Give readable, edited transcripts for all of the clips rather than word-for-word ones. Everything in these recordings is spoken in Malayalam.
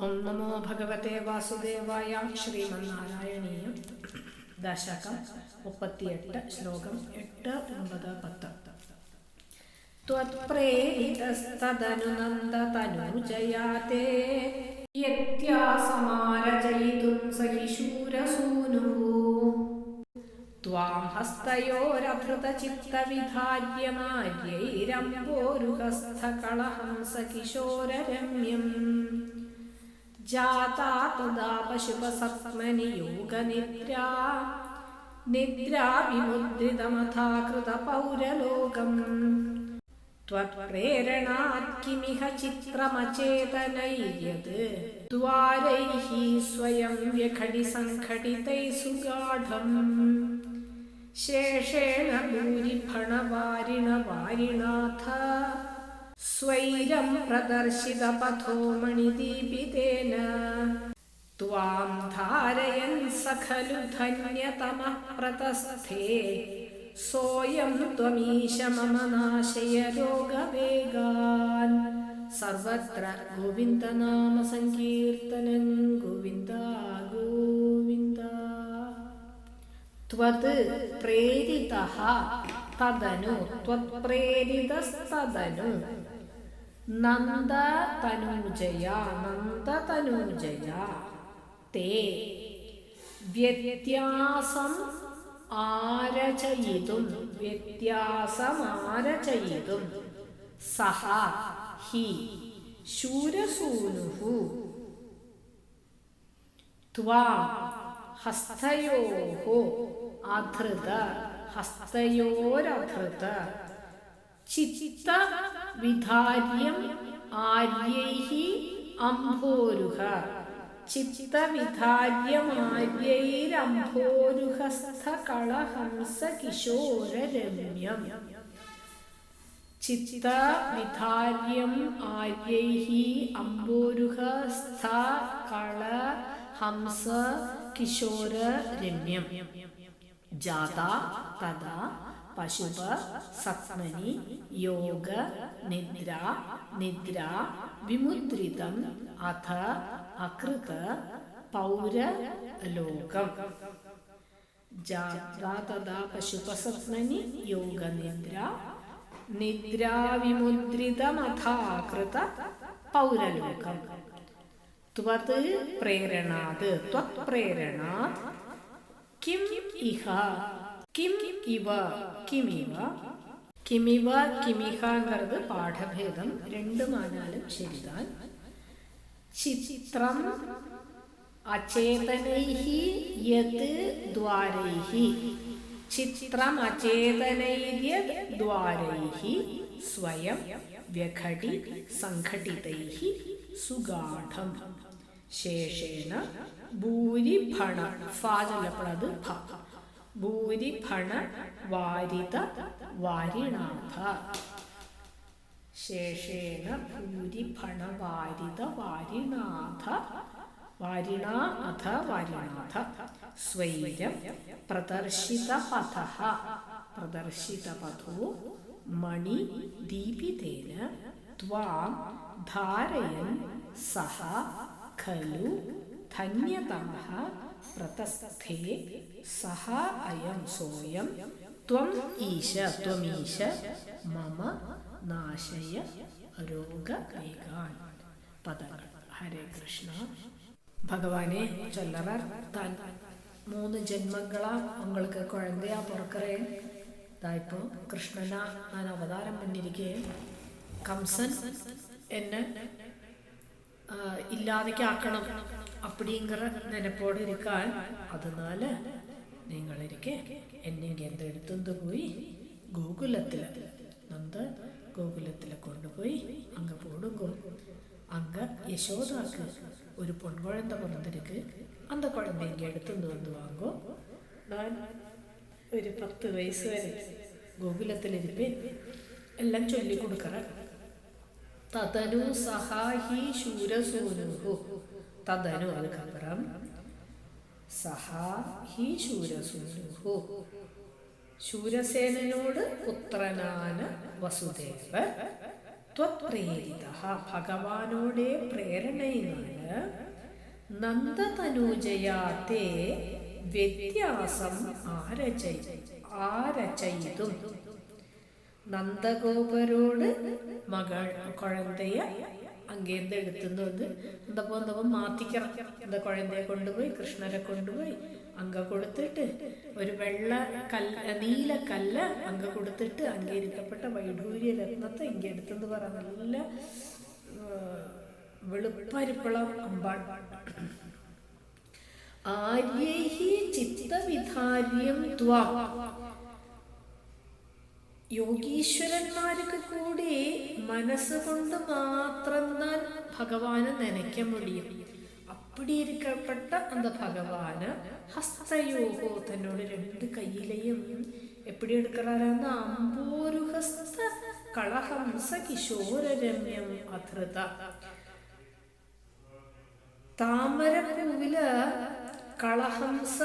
ഓം നമോ ഭഗവതേ വാസുദേവായ. ശ്രീമന്നാരായണീയം ദശകം 38 ശ്ലോകം 8, 9, 10. ത്വത്പ്രേരിതസ്തദനുനന്ദതനൂജയാ തേ യത്യാസമാരചയിതും സഹിശൂരസൂനുഃ ത്വാം ഹസ്തയോരധൃതചിത്തവിധാര്യമാര്യൈരംഭോരുഹസ്ഥകളഹംസകിശോരരമ്യം ജാതാ തദാ പശുപസത്മനി യോഗനിദ്രാ നിദ്രാവിമുദ്രിതമഥാകൃതപൗരലോകം ത്വത്പ്രേരണാത് കിമിഹ ചിത്രമചേതനൈര്യത് ദ്വാരൈഃ സ്വയം വ്യഘടി സംഘടിതൈഃ സുഗാഢം ശേഷേണ ഭൂരിഫണവാരിണ വാരിണാഥ സ്വൈരം പ്രദർശിതപഥോ മണിദീപിതേന ത്വാം ധാരയൻ സഖലു ധന്യതമഃ പ്രതസ്ഥേ സോയം ത്വമീശ മമ നാശയ രോഗവേഗാൻ. സർവത്ര ഗോവിന്ദനാമ സങ്കീർത്തനം. ഗോവിന്ദ ഗോവിന്ദ. ത്വത് പ്രേരിതഃ തദനു ത്വത്പ്രേരിതസ്തദനു നന്ദതനൂജയാ തേ വ്യത്യാസം ആരചയിതും സഹ ഹി ശൂരസൂനുഃ ത്വാം ഹസ്തയോരധൃത ചിത്തവിധാര്യം ആര്യൈഃ അംഭോരുഹ ചിത്തവിധാര്യമാര്യൈരംഭോരുഹസ്ഥകളഹംസകിശോരരമ്യം ചിത്തവിധാര്യം ആര്യൈഃ അംഭോരുഹസ്ഥകളഹംസകിശോരരമ്യം ജാതാ തദാ പശുപ സത്മനി യോഗ നിദ്ര വിമുദ്രിതം അഥ അകൃത പൗരലോകം ജാതാ തദാ പശുപ സത്മനി യോഗ നിദ്ര വിമുദ്രിതമഥാകൃത പൗരലോകം ത്വത് പ്രേരണാത് കിം ഇഹ കിം ഇവ കിമിഹ പാഠഭേദം രണ്ടുമാനാലും ശരിതാൻ. ചിത്രം അചേതനൈഃ യത് ദ്വാരൈഃ ചിത്രമചേതനൈര്യത് ദ്വാരൈഃ സ്വയം വ്യഘടി സംഘടിതൈഃ സുഗാഢം ശേഷേണ ഭൂരിഫണ ഫാജലപ്പളത് ഭ ഭൂരിഫണ വാരിത വാരിണാഥ ശേഷേണ ഭൂരിഫണ വാരിത വാരിണാഥ വാരിണാഥ സ്വൈരം പ്രദർശിതപഥോ മണി ദീപിതേന ത്വാം ധാരയൻ സഹ ഖലു ധന്യതമഃ പ്രതസ്ഥേ സഹ അയം സോയം ത്വമീശ മമ നാശയ രോഗവേഗാൻ. പദങ്ങൾ. ഹരേ കൃഷ്ണ. ഭഗവാനെ ചൊല്ലവർ താൻ 3 ജന്മങ്ങളാ உங்களுக்கு குழந்தையா பிறக்கிறேன். இப்போ கிருஷ்ணனா நான் அவதாரம் பண்ணியிருக்கேன். கம்சன் என்ன இல்லாதைக்காக்கணும் அப்படிங்கிற நினைப்போடு இருக்கான். அதனால நீங்கள் இருக்கே என்னை எந்த எடுத்துட்டு போய் கோகுலத்தில் கொண்டு போய் அங்கே போடுங்க. அங்கே யசோதாக்கு ஒரு பொன் குழந்தை பிறந்திருக்கு. அந்த குழந்தை இங்கே எடுத்துட்டு வந்து வாங்கோ. நான் ஒரு 10 வயசு வரை கோகுலத்தில் இருப்பேன். எல்லாம் சொல்லி கொடுக்குறேன். തദനു സഹാഹി ശൂരസൂനുഃ തദനു അതുക്കപ്പുറം സഹാഹി ശൂരസൂനുഃ ശൂരസേനോട് പുത്രനാന വസുദേവ ത്വത്പ്രേരിതഃ ഭഗവാനോടെ പ്രേരണയിനാല് നന്ദതനൂജയാത്തെ വ്യത്യാസം ആരചയിതും നന്ദഗോപരോട് മകൾ കുഴന്തയെ അങ്ങേന്ത് എടുത്തുനിന്ന് വന്ന് എന്തപ്പോ മാത്തിക്കണം. എന്താ കുഴന്തയെ കൊണ്ടുപോയി കൃഷ്ണരെ കൊണ്ടുപോയി അങ്ക കൊടുത്തിട്ട് ഒരു വെള്ള നീല കല്ല് അങ്ക കൊടുത്തിട്ട് അംഗീകരിക്കപ്പെട്ട വൈഡൂര്യ രത്നത്തെ ഇங்கே എടുത്തെന്ന് പറ നല്ല വെളുപ്പരിപ്പളം അമ്പാൾ. ആര്യൈഹി ചിത്തവിധാര്യം ത്വാ യോഗീശ്വരന്മാർക്ക് കൂടി മനസ്സുകൊണ്ട് മാത്രം താൻ ഭഗവാനെ നനയ്ക്ക മുടിയും. அப்படி இருக்கப்பட்ட அந்த பகவான ஹஸ்தயோகோ தன்னோட ரெண்டு கையிலையும் எப்படி எடுக்கிறாருன்னா அம்போருஹஸ்த களஹம்ச கிஷோர ரம்யம் அதிருத. താമരപ്പൂവില് കളഹംസ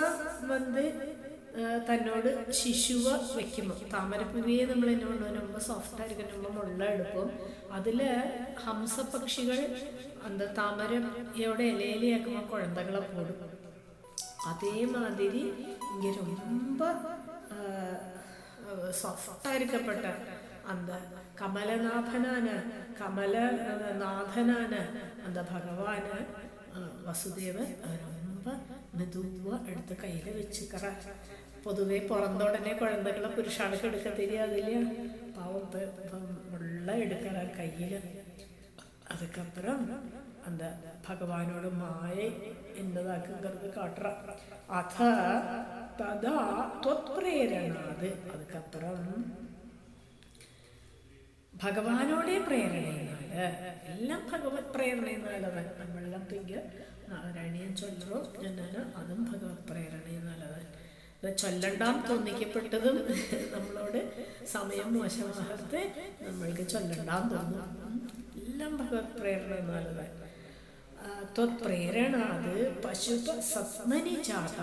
വന്ന് തന്നോട് ശിശുവ വെക്കുമ്പോൾ താമരപ്പൂവിയെ നമ്മൾ എന്നോട് ரொம்ப സോഫ്റ്റായിരിക്കും, ரொம்ப മുള്ള എടുക്കും. അതില് ഹംസപക്ഷികൾ அந்த താമരയുടെ ഇലയിലേക്കുമ്പോൾ കുഴന്തകളെ പോടും. അതേമാതിരി ഇങ്ങ ரொம்ப സോഫ്റ്റായിരിക്കപ്പെട്ട அந்த കമലനാഥനാന കമലനാഥനാന அந்த ഭഗവാന വസുദേവ ரொம்ப மெதுவா எடுத்து கையில வச்சுக்கிற. பொதுவே பிறந்த உடனே குழந்தைகளை புருஷாளுக்கு எடுக்க தெரியாது இல்லையா, பாவம் உள்ள எடுக்கிற கையில. அதுக்கப்புறம் அந்த பகவானோட மாயை என்னதாக்குங்கிறது காட்டுற. அத ததா ത്വത്പ്രേരണാത്. அதுக்கப்புறம் ഭഗവാനോടെ പ്രേരണയിനാല് എല്ലാം ഭഗവത് പ്രേരണയിനാലതാണ്. നമ്മളെല്ലാം തിങ്ക നാരായണീയം ചൊല്ലോ എന്നാണ്, അതും ഭഗവത് പ്രേരണയിനാലതാണ്. ഇത് ചൊല്ലണ്ടാം തോന്നിക്കപ്പെട്ടതും നമ്മളോട് സമയം മോശമാകത്തെ നമ്മൾക്ക് ചൊല്ലണ്ടാം തോന്നും. എല്ലാം ഭഗവത് പ്രേരണയിനാലതാണ്. ത്വത്പ്രേരണാത് പശുപ സത്മനി ജാത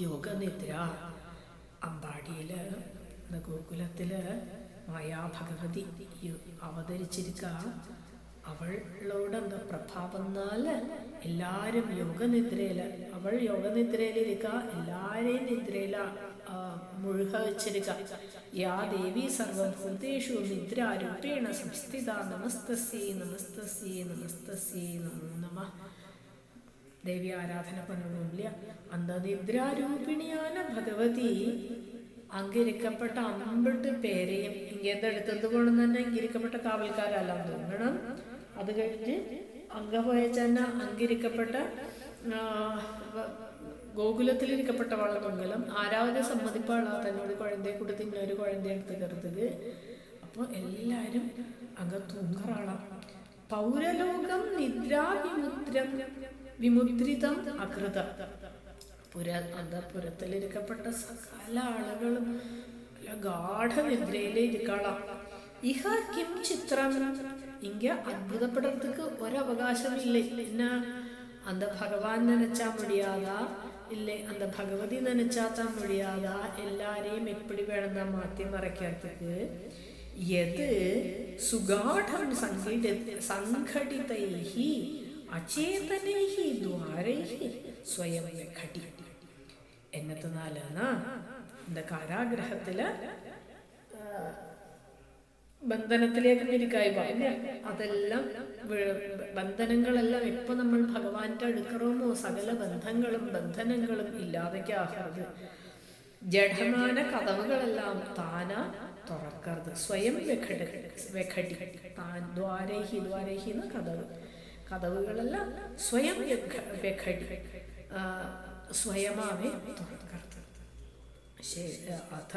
യോഗനിദ്ര. അമ്പാടിയില് ഗോകുലത്തില് മായാഭഗവതി അവതരിച്ചിരിക്ക. അവളോട് എന്താ പ്രഭാവന്നാല് എല്ലാരും യോഗനിദ്രയില്, അവൾ യോഗനിദ്രയിലിരിക്ക, എല്ലാരെയും നിദ്രയില മുഴുക വെച്ചിരിക്ക. യാ ദേവി സർവഭൂതേഷു നിദ്രാരൂപേണ സംസ്ഥിത നമസ്തസ്യേ നമസ്തസ്യേ നമസ്തസ്യേ നമോ നമഃ. ദേവി ആരാധന பண்ணணும்ல. அந்த നിദ്രാരൂപിണിயான ഭഗവതി അങ്കിരിക്കപ്പെട്ട 50 പേരെയും ഇങ്ങേത് എടുത്തത് കൊണ്ട് തന്നെ അങ്കിരിക്കപ്പെട്ട കാവൽക്കാരെല്ലാം തോന്നണം. അത് കഴിഞ്ഞ് അങ്ക പോയ ചെന്ന അങ്കിരിക്കപ്പെട്ട ഗോകുലത്തിലിരിക്കപ്പെട്ട വള്ളമംഗലം ആരാവത് സമ്മതിപ്പാളാ തന്നോട് കുഴന്തയെ കൊടുത്ത് ഇന്നൊരു കുഴന്തയെ എടുത്ത് കരുതുക. അപ്പോൾ എല്ലാവരും അങ്ക തൂങ്ങറാളാം. പൗരലോകം വിമുദ്രിതം അകൃതം. അന്തപുരത്തിലിരിക്കപ്പെട്ട സകല ആളുകളും ഗാഠനിദ്രയിലെ ഇരിക്കണം. ഇഹ കിം ചിത്രം. ഇങ്ങ അത്ഭുതപ്പെടുறதுக்கு ഒരവകാശമില്ലേ. എന്നാ அந்த ഭഗവാൻ നനച്ചാ മുടിയാതാ ഇല്ലേ, அந்த ഭഗവതി നനച്ചാത്താ മുടിയാതാ. എല്ലാരെയും എപ്പടി വേണമെന്നാ മാറ്റി മറയ്ക്കാത്തത്. യത് സുഗാഠം സംഘടിതൈഹി അചേതനൈഹി ദ്വാരൈഹി സ്വയം ഘടി. എന്നതിനാലാണ് இந்த കാരാഗ്രഹത്തില് ബന്ധനത്തിലേക്ക് ഇരിക്കായി പറഞ്ഞ അതെല്ലാം ബന്ധനങ്ങളെല്ലാം എപ്പോ നമ്മൾ ഭഗവാന്റെ അടുക്കറോമോ സകല ബന്ധനങ്ങളും ഇല്ലാതെക്കാകരുത്. ജഡമാന കഥവുകളെല്ലാം താനാ തുറക്കരുത്. സ്വയം വെഖടി താൻ ദ്വാരേഹി കഥവുകളെല്ലാം സ്വയം വെഖടി സ്വയമാവേ തുറക്കരുത്. അഥ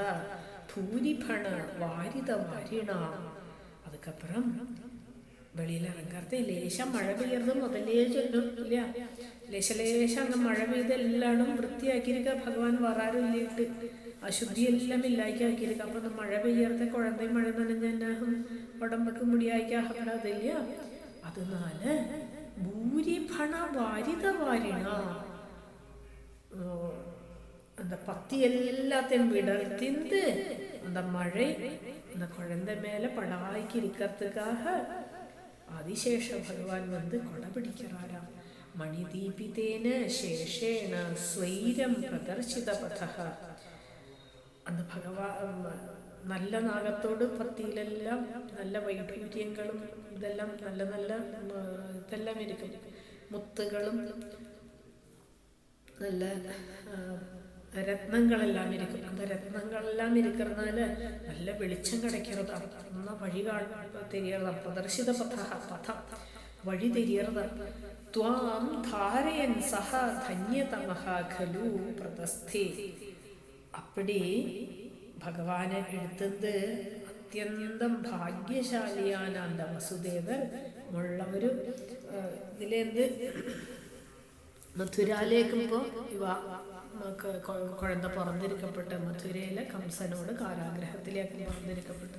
ഭൂരിഭണ വാരിത വാരിണ. அதுக்கப்புறம் വെളിയിൽ ഇറങ്ങാത്ത ലേശം മഴ പെയ്യരുത് മുതലേ ചൊല്ലും ഇല്ല. ലേശം അങ്ങ് മഴ പെയ്ത് എല്ലാടും വൃത്തിയാക്കിയിരിക്കുക. ഭഗവാൻ വരാറില്ലിട്ട് അശുദ്ധിയെല്ലാം ഇല്ലാക്കിയാക്കിയിരിക്കുക. അപ്പൊ മഴ പെയ്യരുത്. കുഴന്തയും മഴ നനഞ്ഞാഹും ഉടമ്പക്ക് മുടിയാക്കിയാഹപ്പെടാതില്ല. അതിനാല് ഭൂരിഭണ വാരിത വാരിണ. அந்த பத்தி எல்லாத்தையும் விடர்த்திந்து அந்த மழை அந்த குழந்தை மேல படாய்க்கு இருக்கிறதுக்காக ஆதிசேஷ பகவான் வந்து கொடை பிடிக்கிறாராம். மணிதீபிதேன சேஷேன സ്വൈരം പ്രദർശിത പഥഃ. அந்த നല്ല നാഗത്തോട് പത്തിയിലെല്ലാം നല്ല വൈഡൂര്യങ്ങളും ഇതെല്ലാം നല്ല നല്ല ഇതെല്ലാം ഇരിക്കും, മുത്തുകളും നല്ല രത്നങ്ങളെല്ലാം ഇരിക്കും. அந்த രത്നങ്ങളെല്ലാം ഇരിക്കുന്നതിൽ നല്ല വെളിച്ചം കിടக்கிறതാ, വഴി തെരിയറതാ. പ്രദർശിത പഥ വഴി തെരിയറതാ. ത്വാം ധാരയൻ സഹ ധന്യതമഃ ഖലു പ്രതസ്ഥേ. அப்படி பகவானை எடுத்தது അത്യന്തം ഭാഗ്യശാലിയാണ് அந்த വസുദേവർ ഉള്ള ഒരു ഇതിലേന്ത് മഥുരയിലേക്കുമ്പോൾ ഇവ കുഴന്ത പുറന്തിരിക്കപ്പെട്ട മഥുരയിലെ കംസനോട് കാരാഗ്രഹത്തിലേക്ക് പുറന്തിരിക്കപ്പെട്ടു.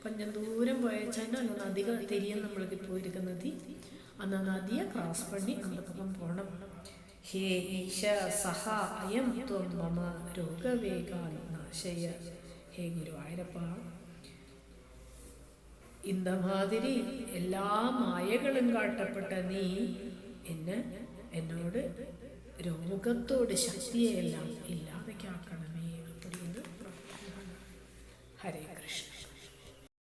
കൊഞ്ചം ദൂരം പോയച്ചാൽ അന്ന് നദി തിരിയും നമ്മൾക്ക് പോയിരിക്കുന്ന നദി, അന്ന് നദിയെ ക്രോസ് പണി அந்த பக்கம் പോകണം. ഹേ ഈശ സഹ അയം ത്വം മമ രോഗവേഗാൻ നാശയ. ഹേ ഗുരുവായൂരപ്പ, இந்த மாதிரி എല്ലാ മായകളും കാട്ടപ്പെട്ട നീ എന്നോട് രോഗത്തോട് ശക്തിയെല്ലാം ഇല്ലാതെയാക്കണമേ. ഹരേ കൃഷ്ണ.